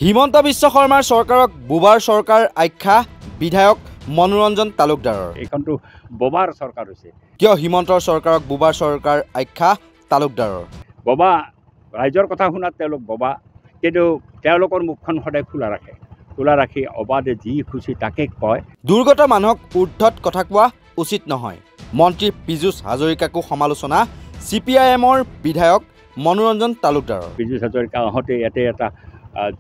হিমন্ত বিশ্ব শৰ্মাৰ চৰকাৰক বুবাৰ চৰকাৰ আখ্যা বিধায়ক মনোৰঞ্জন তালুকদাৰৰ। এইখনটো ববাৰ চৰকাৰ হৈছে। কিয় হিমন্তৰ চৰকাৰক বুবাৰ চৰকাৰ আখ্যা তালুকদাৰৰ? ববা ৰাইজৰ কথা শুনাত তেওঁলোক ববা, কিন্তু তেওঁলোকৰ মুখখন সদায় খোলা ৰাখি অবাধে যি খুচি তাকে কয়। দুৰ্গত মানুহক ঊৰ্ধত কথা কোৱা উচিত নহয়। মন্ত্ৰী পীযুষ হাজৰিকাকো সমালোচনা CPIMৰ বিধায়ক মনোৰঞ্জন তালুকদাৰৰ। পীযুষ হাজৰিকা আহোঁতে ইয়াতে এটা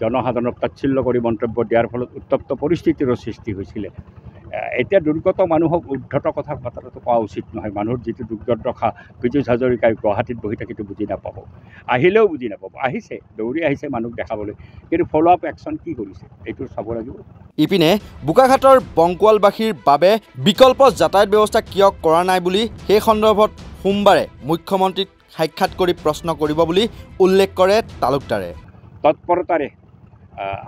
জনসাধাৰণক তাচ্ছিল্য কৰি মন্তব্য দিয়াৰ ফলত উত্তপ্ত পৰিস্থিতিৰো সৃষ্টি হৈছিলে। এতিয়া দুৰ্গত মানুহক উদ্ধত কথা বতৰাটো কোৱা উচিত নহয়। মানুহৰ যিটো দুৰ্দশা পীযুষ হাজৰিকাই গুৱাহাটীত বহি থাকিটো বুজি নাপাব, আহিলেও বুজি নাপাব। আহিছে, দৌৰি আহিছে মানুহক দেখাবলৈ, কিন্তু ফ'ল' আপ একশ্যন কি কৰিছে এইটো চাব লাগিব। ইপিনে বোকাখাটৰ বংকুৱালবাসীৰ বাবে বিকল্প যাতায়াত ব্যৱস্থা কিয় কৰা নাই বুলি সেই সন্দৰ্ভত সোমবাৰে মুখ্যমন্ত্ৰীক সাক্ষাৎ কৰি প্ৰশ্ন কৰিব বুলি উল্লেখ কৰে তালুকদাৰে। তৎপৰতাৰে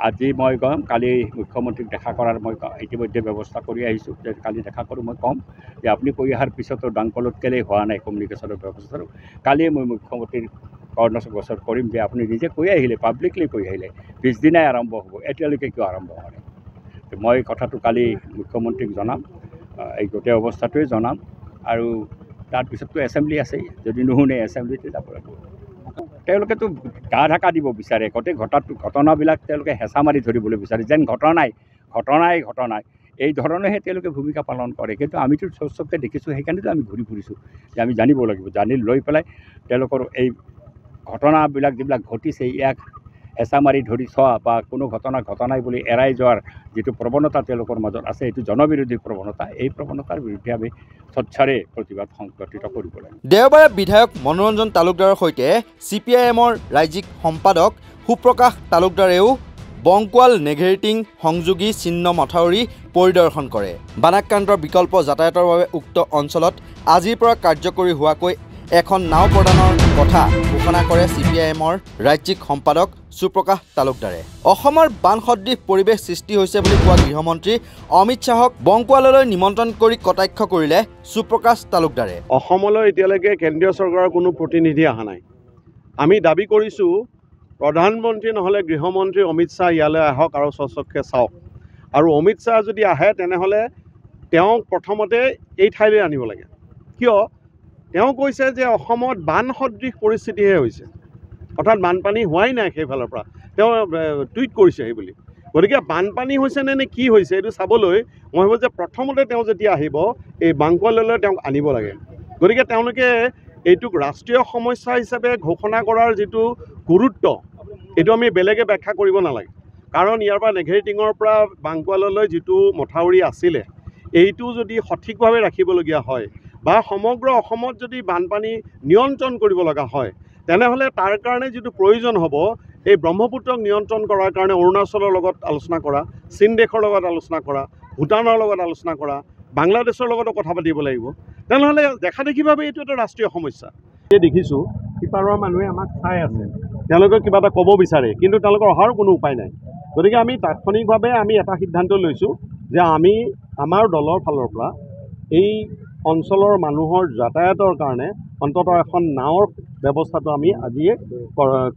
আজি মই ক'ম, কালি মুখ্যমন্ত্ৰীক দেখা কৰাৰ মই ইতিমধ্যে ব্যৱস্থা কৰি আহিছোঁ যে কালি দেখা কৰোঁ। মই ক'ম যে আপুনি কৈ অহাৰ পিছতো ডাংকলত কেলেই হোৱা নাই কমিউনিকেশ্যনৰ ব্যৱস্থাটো। কালিয়ে মই মুখ্যমন্ত্ৰীৰ কৰ্ণগোচৰ কৰিম যে আপুনি নিজে কৈ আহিলে, পাব্লিকলি কৈ আহিলে, পিছদিনাই আৰম্ভ হ'ব, এতিয়ালৈকে কিয় আৰম্ভ হোৱা নাই। মই কথাটো কালি মুখ্যমন্ত্ৰীক জনাম, এই গোটেই অৱস্থাটোৱে জনাম। আৰু তাৰপিছততো এছেম্বলি আছেই, যদি নুশুনে এছেম্বলিতে যাব লাগিব। তেওঁলোকেতো গা ঢাকা দিব বিচাৰে, গোটেই ঘটনাবিলাক তেওঁলোকে হেঁচা মাৰি ধৰিবলৈ বিচাৰে, যেন ঘটনাই এই ধৰণেহে তেওঁলোকে ভূমিকা পালন কৰে। কিন্তু আমিতো চবকে দেখিছোঁ, সেইকাৰণেতো আমি ঘূৰি ফুৰিছোঁ যে আমি জানিব লাগিব। জানি লৈ পেলাই তেওঁলোকৰ এই ঘটনাবিলাক যিবিলাক ঘটিছে ইয়াক হেঁচা মাৰি ধৰি চোৱা বা কোনো ঘটনাই বুলি এৰাই যোৱাৰ যিটো প্ৰৱণতা তেওঁলোকৰ মাজত আছে, এইটো জনবিৰোধী প্ৰৱণতা। এই প্ৰৱণতাৰ বিৰুদ্ধে আমি স্বচ্ছৰে প্ৰতিবাদ সংগঠিত কৰিব লাগিব। দেওবাৰে বিধায়ক মনোৰঞ্জন তালুকদাৰৰ সৈতে CPIMৰ ৰাজ্যিক সম্পাদক সুপ্ৰকাশ তালুকদাৰেও বংকুৱাল নেঘেৰিটিং সংযোগী চিহ্ন মথাউৰি পৰিদৰ্শন কৰে। বানাক্ৰান্তৰ বিকল্প যাতায়াতৰ বাবে উক্ত অঞ্চলত আজিৰ পৰা কাৰ্যকৰী হোৱাকৈ এখন নাও প্ৰদানৰ কথা ঘোষণা কৰে CPIMৰ ৰাজ্যিক সম্পাদক সুপ্ৰকাশ তালুকদাৰে। অসমৰ বান সদৃশ পৰিৱেশ সৃষ্টি হৈছে বুলি কোৱা গৃহমন্ত্ৰী অমিত শ্বাহক বংকুৱাললৈ নিমন্ত্ৰণ কৰি কটাক্ষ কৰিলে সুপ্ৰকাশ তালুকদাৰে। অসমলৈ এতিয়ালৈকে কেন্দ্ৰীয় চৰকাৰৰ কোনো প্ৰতিনিধি অহা নাই। আমি দাবী কৰিছোঁ প্ৰধানমন্ত্ৰী নহ'লে গৃহমন্ত্ৰী অমিত শ্বাহ ইয়ালৈ আহক আৰু স্বচক্ষে চাওক। আৰু অমিত শ্বাহ যদি আহে তেনেহ'লে তেওঁক প্ৰথমতে এই ঠাইলৈ আনিব লাগে। কিয়? তেওঁ কৈছে যে অসমত বান সদৃশ পৰিস্থিতিহে হৈছে, অৰ্থাৎ বানপানী হোৱাই নাই। সেইফালৰ পৰা তেওঁ টুইট কৰিছে সেই বুলি। গতিকে বানপানী হৈছে নে কি হৈছে এইটো চাবলৈ মই ভাবোঁ যে প্ৰথমতে তেওঁ যেতিয়া আহিব এই বাংকুৱাললৈ তেওঁক আনিব লাগে। গতিকে তেওঁলোকে এইটোক ৰাষ্ট্ৰীয় সমস্যা হিচাপে ঘোষণা কৰাৰ যিটো গুৰুত্ব, এইটো আমি বেলেগে ব্যাখ্যা কৰিব নালাগে। কাৰণ ইয়াৰ পৰা নেঘেৰিটিঙৰ পৰা বাংকুৱাললৈ যিটো মথাউৰি আছিলে, এইটো যদি সঠিকভাৱে ৰাখিবলগীয়া হয় বা সমগ্ৰ অসমত যদি বানপানী নিয়ন্ত্ৰণ কৰিব লগা হয়, তেনেহ'লে তাৰ কাৰণে যিটো প্ৰয়োজন হ'ব, এই ব্ৰহ্মপুত্ৰক নিয়ন্ত্ৰণ কৰাৰ কাৰণে অৰুণাচলৰ লগত আলোচনা কৰা, চীন দেশৰ লগত আলোচনা কৰা, ভূটানৰ লগত আলোচনা কৰা, বাংলাদেশৰ লগতো কথা পাতিব লাগিব। তেনেহ'লে দেখা দেখিভাৱে এইটো এটা ৰাষ্ট্ৰীয় সমস্যা। এই দেখিছোঁ সিপাৰৰ মানুহে আমাক চাই আছে, তেওঁলোকে কিবা এটা ক'ব বিচাৰে, কিন্তু তেওঁলোকৰ অহাৰো কোনো উপায় নাই। গতিকে আমি তাৎক্ষণিকভাৱে এটা সিদ্ধান্ত লৈছোঁ যে আমি আমাৰ দলৰ ফালৰ পৰা এই অঞ্চলৰ মানুহৰ যাতায়াতৰ কাৰণে অন্ততঃ এখন নাৱৰ ব্যৱস্থাটো আমি আজিয়ে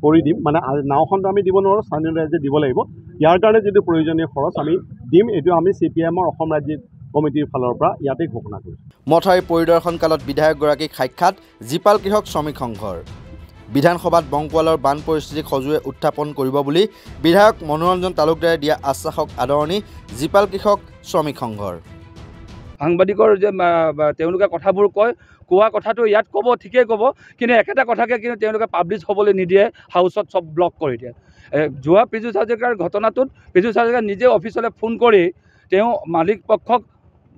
কৰি দিম। মানে নাওখনটো আমি দিব নোৱাৰোঁ, স্থানীয় ৰাইজে দিব লাগিব। ইয়াৰ কাৰণে যিটো প্ৰয়োজনীয় খৰচ আমি দিম, এইটো আমি CPIMৰ অসম ৰাজ্যিক কমিটিৰ ফালৰ পৰা ইয়াতে ঘোষণা কৰিছোঁ। মথাউৰি পৰিদৰ্শন কালত বিধায়কগৰাকীক সাক্ষাৎ জীপাল কৃষক শ্ৰমিক সংঘৰ। বিধানসভাত বংকুৱালৰ বান পৰিস্থিতিক সজোৰে উত্থাপন কৰিব বুলি বিধায়ক মনোৰঞ্জন তালুকদাৰে দিয়া আশ্বাসক আদৰণি জীপাল কৃষক শ্ৰমিক সংঘৰ। সাংবাদিকৰ যে তেওঁলোকে কথাবোৰ কোৱা কথাটো ইয়াত ক'ব, ঠিকেই ক'ব, কিন্তু একেটা কথাকে কিন্তু তেওঁলোকে পাব্লিছ হ'বলৈ নিদিয়ে, হাউচত চব ব্লক কৰি দিয়ে। যোৱা পীযুষ হাজৰিকাৰ ঘটনাটোত পীযুষ হাজৰিকা নিজে অফিচলৈ ফোন কৰি তেওঁ মালিক পক্ষক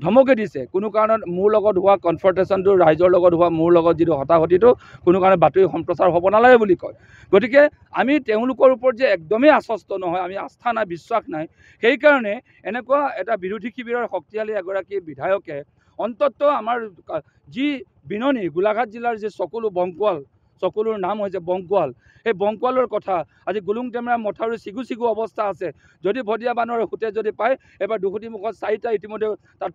ধমকি দিছে, কোনো কাৰণত মোৰ লগত হোৱা কনফ্ৰণ্টেশ্যনটো, ৰাইজৰ লগত হোৱা মোৰ লগত যিটো হতাহতিটো কোনো কাৰণে বাতৰি সম্প্ৰচাৰ হ'ব নালাগে বুলি কয়। গতিকে আমি তেওঁলোকৰ ওপৰত যে একদমেই আশ্বস্ত নহয়, আমি আস্থা নাই, বিশ্বাস নাই, সেইকাৰণে এনেকুৱা এটা বিৰোধী শিবিৰৰ শক্তিশালী এগৰাকী বিধায়কে অন্ততঃ আমাৰ যি বিননি গোলাঘাট জিলাৰ যি চকুলোৰ নাম হৈছে বংকুৱাল, সেই বংকুৱালৰ কথা আজি গুলুং টেমেৰা মথাউৰি চিগু অৱস্থা আছে। যদি ভদিয়া বানৰ সোঁতে যদি পায়, এবাৰ দুখুটিমুখত 4টা ইতিমধ্যে তাত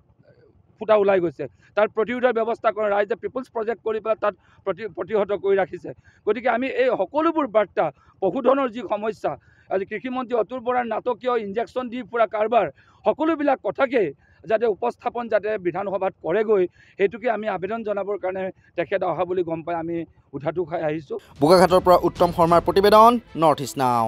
ফুটা ওলাই গৈছে। তাৰ প্ৰতিৰোধৰ ব্যৱস্থা কৰে ৰাইজে পিপুলছ প্ৰজেক্ট কৰি পেলাই তাত প্ৰতিহত কৰি ৰাখিছে। গতিকে আমি এই সকলোবোৰ বাৰ্তা, পশুধনৰ যি সমস্যা, আজি কৃষিমন্ত্ৰী অতুল বৰাৰ নাটকীয় ইনজেকশ্যন দি ফুৰা কাৰবাৰ সকলোবিলাক কথাকে যাতে উপস্থাপন যাতে বিধানসভাত কৰেগৈ সেইটোকে আমি আবেদন জনাবৰ কাৰণে তেখেত অহা বুলি গম পাই আমি উঠাটো খাই আহিছোঁ। বোকাখাটৰ পৰা উত্তম শৰ্মাৰ প্ৰতিবেদন, নৰ্থ ইষ্ট নাও।